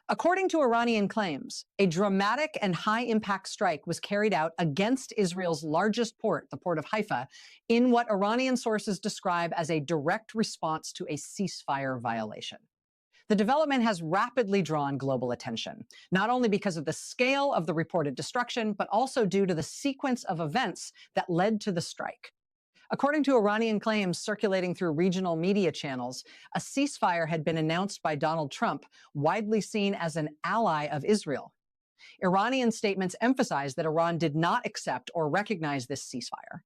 According to Iranian claims, a dramatic and high-impact strike was carried out against Israel's largest port, the port of Haifa, in what Iranian sources describe as a direct response to a ceasefire violation. The development has rapidly drawn global attention, not only because of the scale of the reported destruction, but also due to the sequence of events that led to the strike. According to Iranian claims circulating through regional media channels, a ceasefire had been announced by Donald Trump, widely seen as an ally of Israel. Iranian statements emphasize that Iran did not accept or recognize this ceasefire.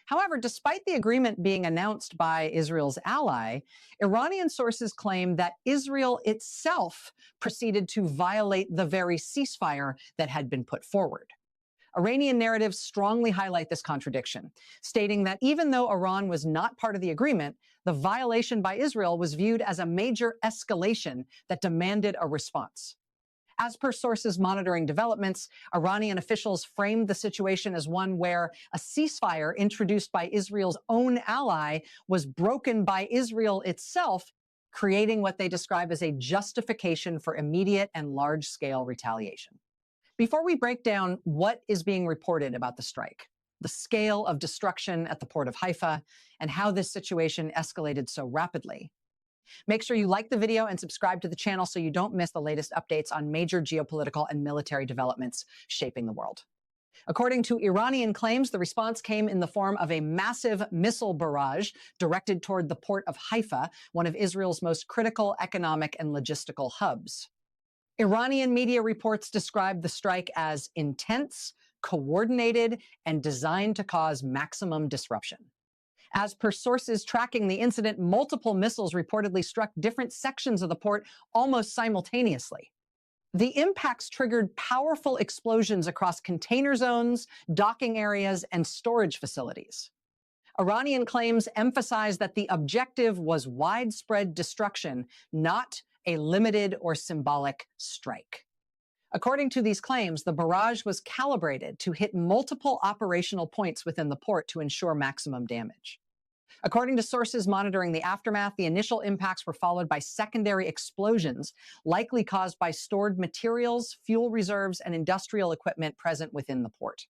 However, despite the agreement being announced by Israel's ally, Iranian sources claim that Israel itself proceeded to violate the very ceasefire that had been put forward. Iranian narratives strongly highlight this contradiction, stating that even though Iran was not part of the agreement, the violation by Israel was viewed as a major escalation that demanded a response. As per sources monitoring developments, Iranian officials framed the situation as one where a ceasefire introduced by Israel's own ally was broken by Israel itself, creating what they describe as a justification for immediate and large-scale retaliation. Before we break down what is being reported about the strike, the scale of destruction at the port of Haifa, and how this situation escalated so rapidly, make sure you like the video and subscribe to the channel so you don't miss the latest updates on major geopolitical and military developments shaping the world. According to Iranian claims, the response came in the form of a massive missile barrage directed toward the port of Haifa, one of Israel's most critical economic and logistical hubs. Iranian media reports describe the strike as intense, coordinated, and designed to cause maximum disruption. As per sources tracking the incident, multiple missiles reportedly struck different sections of the port almost simultaneously. The impacts triggered powerful explosions across container zones, docking areas, and storage facilities. Iranian claims emphasize that the objective was widespread destruction, not a limited or symbolic strike. According to these claims, the barrage was calibrated to hit multiple operational points within the port to ensure maximum damage. According to sources monitoring the aftermath, the initial impacts were followed by secondary explosions, likely caused by stored materials, fuel reserves, and industrial equipment present within the port.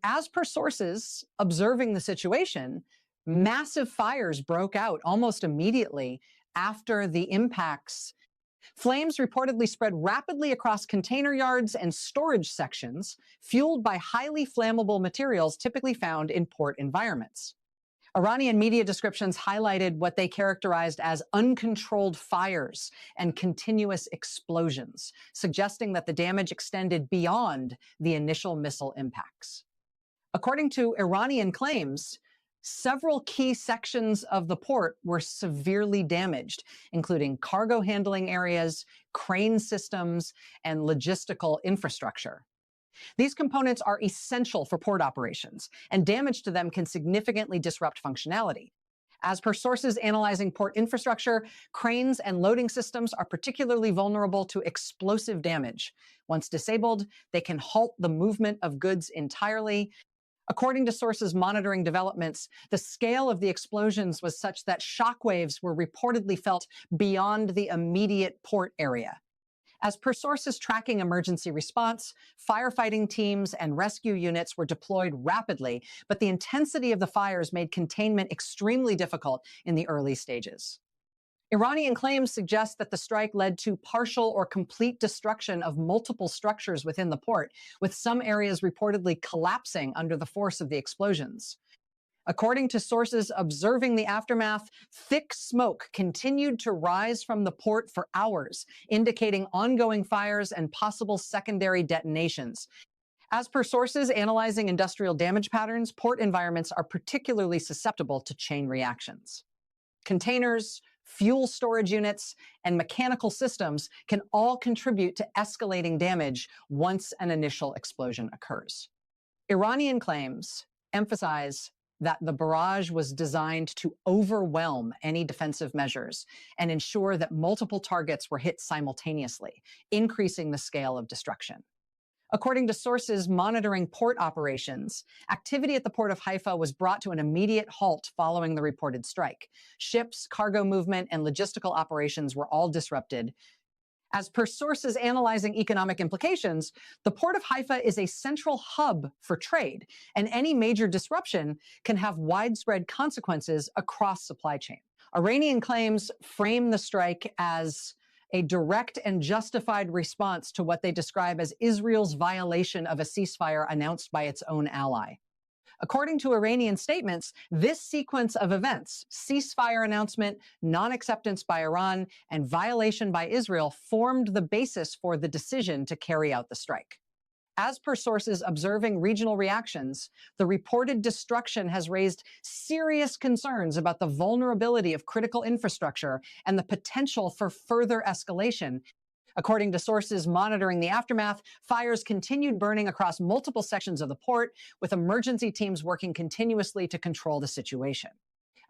As per sources observing the situation, massive fires broke out almost immediately after the impacts. Flames reportedly spread rapidly across container yards and storage sections, fueled by highly flammable materials typically found in port environments. Iranian media descriptions highlighted what they characterized as uncontrolled fires and continuous explosions, suggesting that the damage extended beyond the initial missile impacts. According to Iranian claims, several key sections of the port were severely damaged, including cargo handling areas, crane systems, and logistical infrastructure. These components are essential for port operations, and damage to them can significantly disrupt functionality. As per sources analyzing port infrastructure, cranes and loading systems are particularly vulnerable to explosive damage. Once disabled, they can halt the movement of goods entirely. According to sources monitoring developments, the scale of the explosions was such that shockwaves were reportedly felt beyond the immediate port area. As per sources tracking emergency response, firefighting teams and rescue units were deployed rapidly, but the intensity of the fires made containment extremely difficult in the early stages. Iranian claims suggest that the strike led to partial or complete destruction of multiple structures within the port, with some areas reportedly collapsing under the force of the explosions. According to sources observing the aftermath, thick smoke continued to rise from the port for hours, indicating ongoing fires and possible secondary detonations. As per sources analyzing industrial damage patterns, port environments are particularly susceptible to chain reactions. Containers, fuel storage units, and mechanical systems can all contribute to escalating damage once an initial explosion occurs. Iranian claims emphasize that the barrage was designed to overwhelm any defensive measures and ensure that multiple targets were hit simultaneously, increasing the scale of destruction. According to sources monitoring port operations, activity at the port of Haifa was brought to an immediate halt following the reported strike. Ships, cargo movement, and logistical operations were all disrupted. As per sources analyzing economic implications, the port of Haifa is a central hub for trade, and any major disruption can have widespread consequences across supply chain. Iranian claims frame the strike as a direct and justified response to what they describe as Israel's violation of a ceasefire announced by its own ally. According to Iranian statements, this sequence of events, ceasefire announcement, non-acceptance by Iran, and violation by Israel, formed the basis for the decision to carry out the strike. As per sources observing regional reactions, the reported destruction has raised serious concerns about the vulnerability of critical infrastructure and the potential for further escalation. According to sources monitoring the aftermath, fires continued burning across multiple sections of the port, with emergency teams working continuously to control the situation.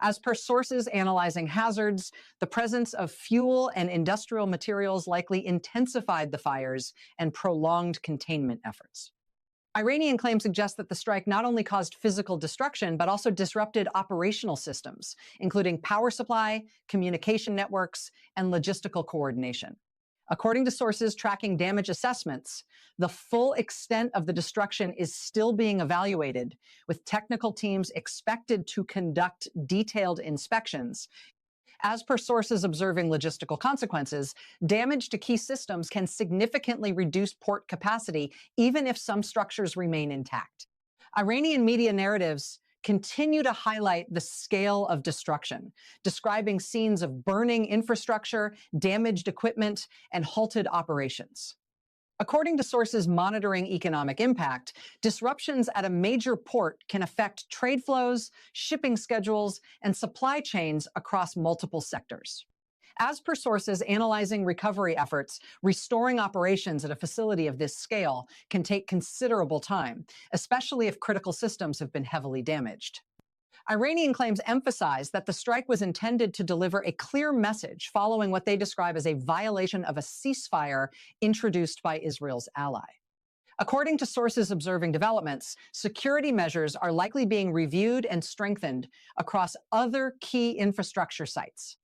As per sources analyzing hazards, the presence of fuel and industrial materials likely intensified the fires and prolonged containment efforts. Iranian claims suggest that the strike not only caused physical destruction, but also disrupted operational systems, including power supply, communication networks, and logistical coordination. According to sources tracking damage assessments, the full extent of the destruction is still being evaluated, with technical teams expected to conduct detailed inspections. As per sources observing logistical consequences, damage to key systems can significantly reduce port capacity, even if some structures remain intact. Iranian media narratives continue to highlight the scale of destruction, describing scenes of burning infrastructure, damaged equipment, and halted operations. According to sources monitoring economic impact, disruptions at a major port can affect trade flows, shipping schedules, and supply chains across multiple sectors. As per sources analyzing recovery efforts, restoring operations at a facility of this scale can take considerable time, especially if critical systems have been heavily damaged. Iranian claims emphasize that the strike was intended to deliver a clear message following what they describe as a violation of a ceasefire introduced by Israel's ally. According to sources observing developments, security measures are likely being reviewed and strengthened across other key infrastructure sites.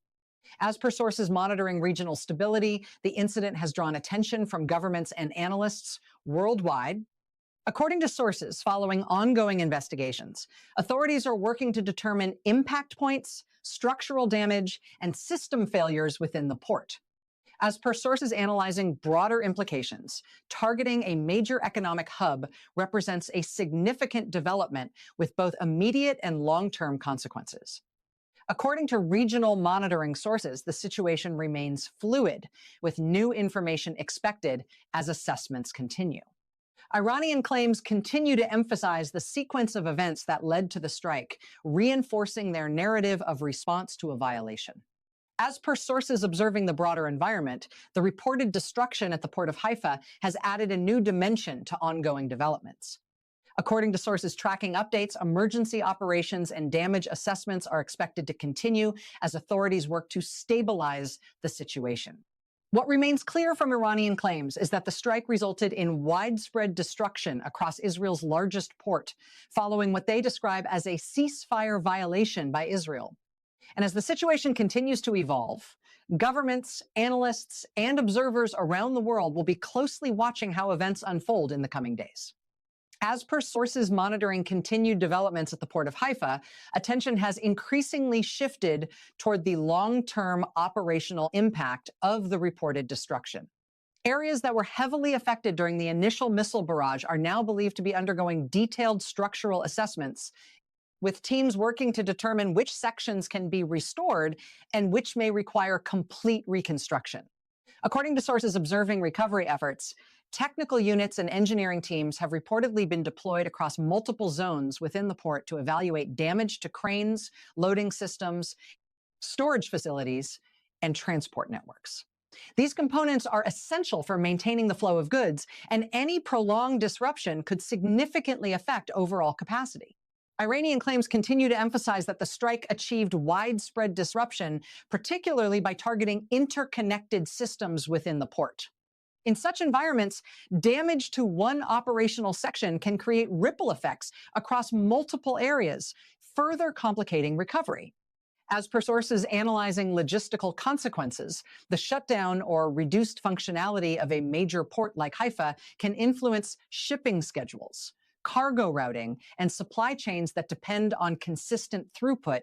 As per sources monitoring regional stability, the incident has drawn attention from governments and analysts worldwide. According to sources following ongoing investigations, authorities are working to determine impact points, structural damage, and system failures within the port. As per sources analyzing broader implications, targeting a major economic hub represents a significant development with both immediate and long-term consequences. According to regional monitoring sources, the situation remains fluid, with new information expected as assessments continue. Iranian claims continue to emphasize the sequence of events that led to the strike, reinforcing their narrative of response to a violation. As per sources observing the broader environment, the reported destruction at the port of Haifa has added a new dimension to ongoing developments. According to sources tracking updates, emergency operations and damage assessments are expected to continue as authorities work to stabilize the situation. What remains clear from Iranian claims is that the strike resulted in widespread destruction across Israel's largest port, following what they describe as a ceasefire violation by Israel. And as the situation continues to evolve, governments, analysts, and observers around the world will be closely watching how events unfold in the coming days. As per sources monitoring continued developments at the port of Haifa, attention has increasingly shifted toward the long-term operational impact of the reported destruction. Areas that were heavily affected during the initial missile barrage are now believed to be undergoing detailed structural assessments, with teams working to determine which sections can be restored and which may require complete reconstruction. According to sources observing recovery efforts, technical units and engineering teams have reportedly been deployed across multiple zones within the port to evaluate damage to cranes, loading systems, storage facilities, and transport networks. These components are essential for maintaining the flow of goods, and any prolonged disruption could significantly affect overall capacity. Iranian claims continue to emphasize that the strike achieved widespread disruption, particularly by targeting interconnected systems within the port. In such environments, damage to one operational section can create ripple effects across multiple areas, further complicating recovery. As per sources analyzing logistical consequences, the shutdown or reduced functionality of a major port like Haifa can influence shipping schedules, cargo routing, and supply chains that depend on consistent throughput.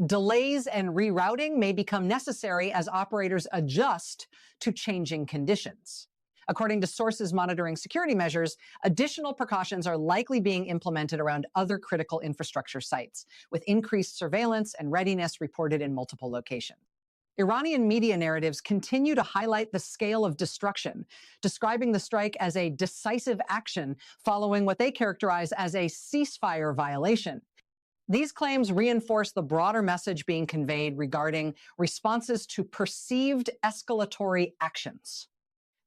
Delays and rerouting may become necessary as operators adjust to changing conditions. According to sources monitoring security measures, additional precautions are likely being implemented around other critical infrastructure sites, with increased surveillance and readiness reported in multiple locations. Iranian media narratives continue to highlight the scale of destruction, describing the strike as a decisive action following what they characterize as a ceasefire violation. These claims reinforce the broader message being conveyed regarding responses to perceived escalatory actions.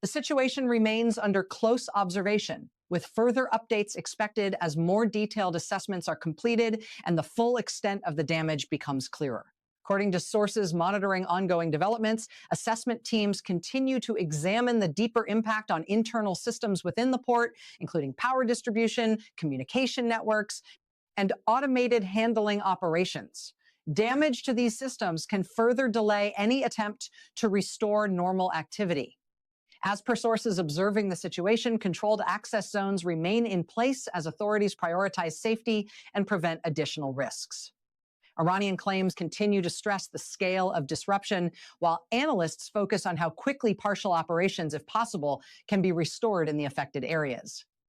The situation remains under close observation, with further updates expected as more detailed assessments are completed and the full extent of the damage becomes clearer. According to sources monitoring ongoing developments, assessment teams continue to examine the deeper impact on internal systems within the port, including power distribution, communication networks, and automated handling operations. Damage to these systems can further delay any attempt to restore normal activity. As per sources observing the situation, controlled access zones remain in place as authorities prioritize safety and prevent additional risks. Iranian claims continue to stress the scale of disruption, while analysts focus on how quickly partial operations, if possible, can be restored in the affected areas.